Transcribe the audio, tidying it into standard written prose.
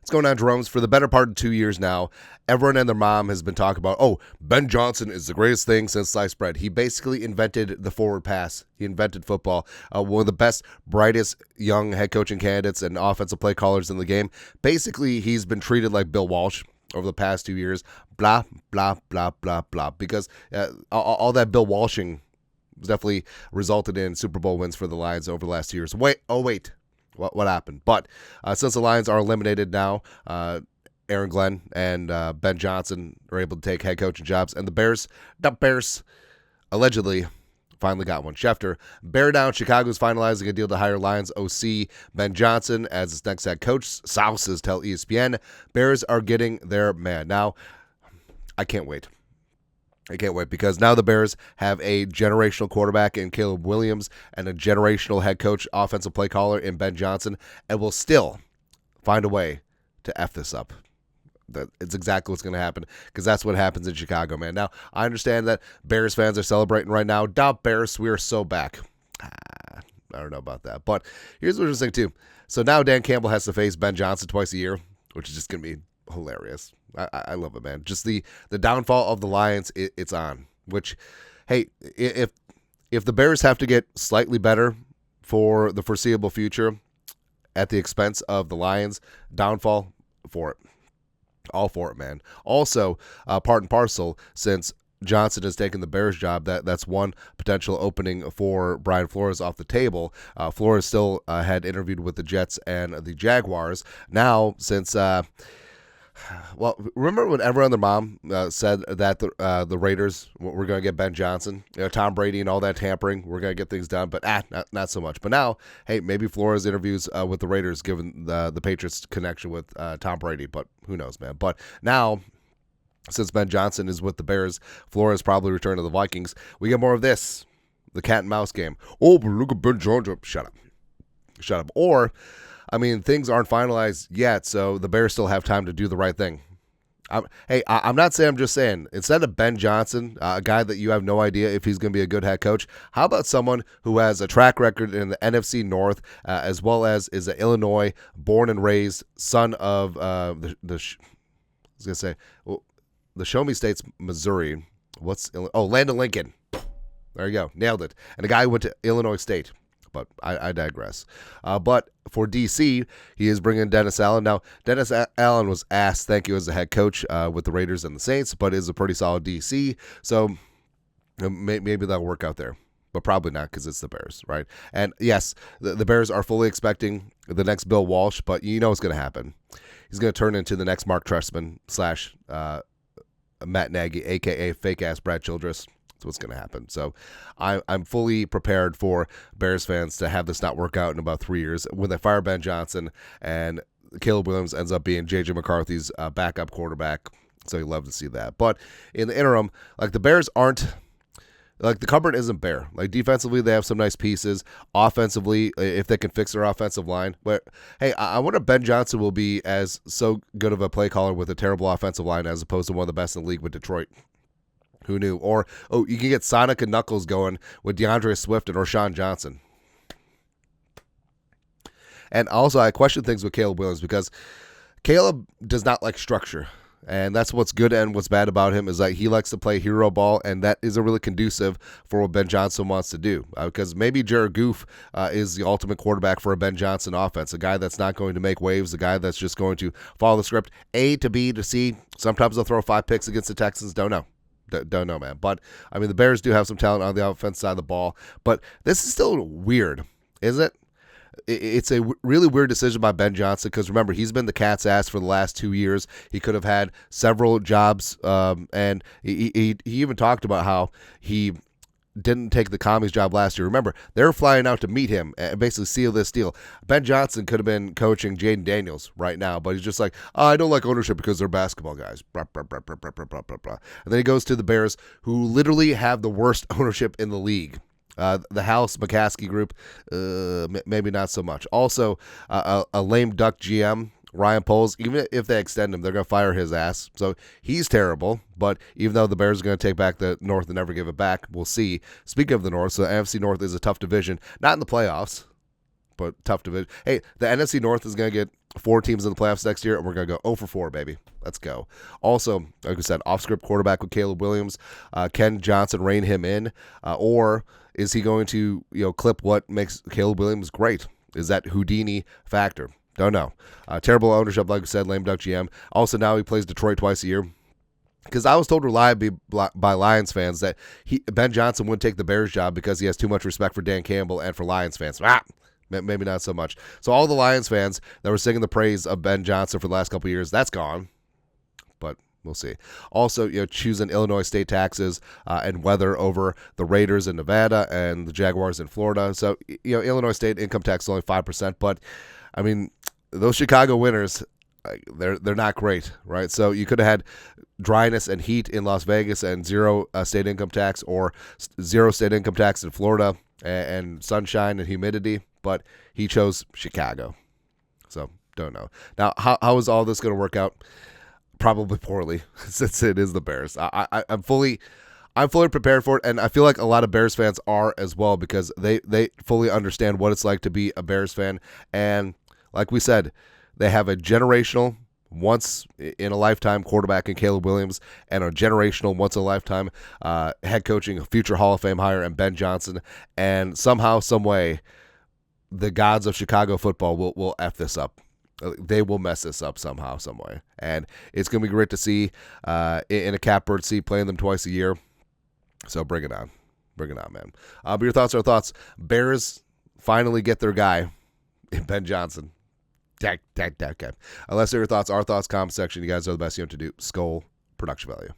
What's going on, Jerome's? For the better part of 2 years now, everyone and their mom has been talking about, oh, Ben Johnson is the greatest thing since sliced bread. He basically invented the forward pass. He invented football. One of the best, brightest young head coaching candidates and offensive play callers in the game. Basically, he's been treated like Bill Walsh over the past 2 years. Blah, blah, blah, blah, blah. Because all that Bill Walshing definitely resulted in Super Bowl wins for the Lions over the last 2 years. Wait. What happened? But since the Lions are eliminated now, Aaron Glenn and Ben Johnson are able to take head coaching jobs, and the Bears allegedly finally got one. Schefter, bear down. Chicago's finalizing a deal to hire Lions OC Ben Johnson as its next head coach. Sources tell ESPN. Bears are getting their man. Now, I can't wait because now the Bears have a generational quarterback in Caleb Williams and a generational head coach, offensive play caller in Ben Johnson, and will still find a way to F this up. It's exactly what's going to happen because that's what happens in Chicago, man. Now, I understand that Bears fans are celebrating right now. Bears, we are so back. I don't know about that, but here's what's interesting, too. So now Dan Campbell has to face Ben Johnson twice a year, which is just going to be hilarious. I love it, man. Just the downfall of the Lions, it's on. Which, hey, if the Bears have to get slightly better for the foreseeable future at the expense of the Lions, downfall for it. All for it, man. Also, part and parcel, since Johnson has taken the Bears job, that's one potential opening for Brian Flores off the table. Flores still had interviewed with the Jets and the Jaguars. Now, since well, remember when everyone and their mom said that the Raiders were going to get Ben Johnson, Tom Brady and all that tampering, we're going to get things done, but not so much. But now, hey, maybe Flores interviews with the Raiders given the Patriots' connection with Tom Brady, but who knows, man. But now, since Ben Johnson is with the Bears, Flores probably returned to the Vikings. We get more of this, the cat and mouse game. Oh, but look at Ben Johnson. Shut up. Or, I mean, things aren't finalized yet, so the Bears still have time to do the right thing. I'm not saying, I'm just saying, instead of Ben Johnson, a guy that you have no idea if he's going to be a good head coach, how about someone who has a track record in the NFC North, as well as is an Illinois, born and raised, son of the Show Me State's Missouri. Landon Lincoln. There you go. Nailed it. And a guy who went to Illinois State. But I digress. But for D.C., he is bringing Dennis Allen. Now, Dennis Allen was asked thank you as the head coach with the Raiders and the Saints, but is a pretty solid D.C., so maybe that'll work out there. But probably not because it's the Bears, right? And yes, the Bears are fully expecting the next Bill Walsh, but you know what's going to happen. He's going to turn into the next Mark Trestman / Matt Nagy, a.k.a. fake-ass Brad Childress. That's what's going to happen. So I'm fully prepared for Bears fans to have this not work out in about 3 years when they fire Ben Johnson and Caleb Williams ends up being J.J. McCarthy's backup quarterback. So you love to see that. But in the interim, like the Bears aren't, like the cupboard isn't bare. Like defensively, they have some nice pieces. Offensively, if they can fix their offensive line. But hey, I wonder if Ben Johnson will be as so good of a play caller with a terrible offensive line as opposed to one of the best in the league with Detroit. Who knew? Or, you can get Sonic and Knuckles going with DeAndre Swift and Rashawn Johnson. And also, I question things with Caleb Williams because Caleb does not like structure. And that's what's good and what's bad about him is that he likes to play hero ball, and that isn't really conducive for what Ben Johnson wants to do. Because maybe Jared Goff is the ultimate quarterback for a Ben Johnson offense, a guy that's not going to make waves, a guy that's just going to follow the script, A to B to C. Sometimes they'll throw 5 picks against the Texans. Don't know, man. But, I mean, the Bears do have some talent on the offense side of the ball. But this is still weird, is it? It's a really weird decision by Ben Johnson because, remember, he's been the cat's ass for the last 2 years. He could have had several jobs, and he even talked about how he didn't take the commies job last year. Remember, they were flying out to meet him and basically seal this deal. Ben Johnson could have been coaching Jaden Daniels right now, but he's just like, I don't like ownership because they're basketball guys. Blah, blah, blah, blah, blah, blah, blah, blah. And then he goes to the Bears, who literally have the worst ownership in the league. The House McCaskey group, maybe not so much. Also, a lame duck GM, Ryan Poles, even if they extend him, they're going to fire his ass. So he's terrible. But even though the Bears are going to take back the North and never give it back, we'll see. Speaking of the North, so the NFC North is a tough division. Not in the playoffs. but tough division. Hey, the NFC North is going to get 4 teams in the playoffs next year, and we're going to go 0 for 4, baby. Let's go. Also, like I said, off-script quarterback with Caleb Williams. Can Johnson rein him in, or is he going to clip what makes Caleb Williams great? Is that Houdini factor? Don't know. Terrible ownership, like I said, lame duck GM. Also, now he plays Detroit twice a year. Because I was told reliably by Lions fans that Ben Johnson would take the Bears job because he has too much respect for Dan Campbell and for Lions fans. Maybe not so much. So all the Lions fans that were singing the praise of Ben Johnson for the last couple of years, that's gone. But we'll see. Also, choosing Illinois state taxes and weather over the Raiders in Nevada and the Jaguars in Florida. So, Illinois state income tax is only 5%. But, I mean, those Chicago winners, they're not great, right? So you could have had dryness and heat in Las Vegas and zero state income tax, or zero state income tax in Florida and sunshine and humidity, but he chose Chicago. So don't know. Now, how is all this going to work out? Probably poorly, since it is the Bears. I'm fully prepared for it, and I feel like a lot of Bears fans are as well, because they fully understand what it's like to be a Bears fan. And like we said, they have a generational, once-in-a-lifetime quarterback in Caleb Williams, and a generational, once-in-a-lifetime head coaching, future Hall of Fame hire in Ben Johnson. And somehow, some way, the gods of Chicago football will F this up. They will mess this up somehow, some way. And it's going to be great to see in a catbird seat, playing them twice a year. So bring it on. Bring it on, man. But your thoughts are thoughts. Bears finally get their guy in Ben Johnson. Okay. Unless there are your thoughts, our thoughts, comment section. You guys are the best to do. Skull production value.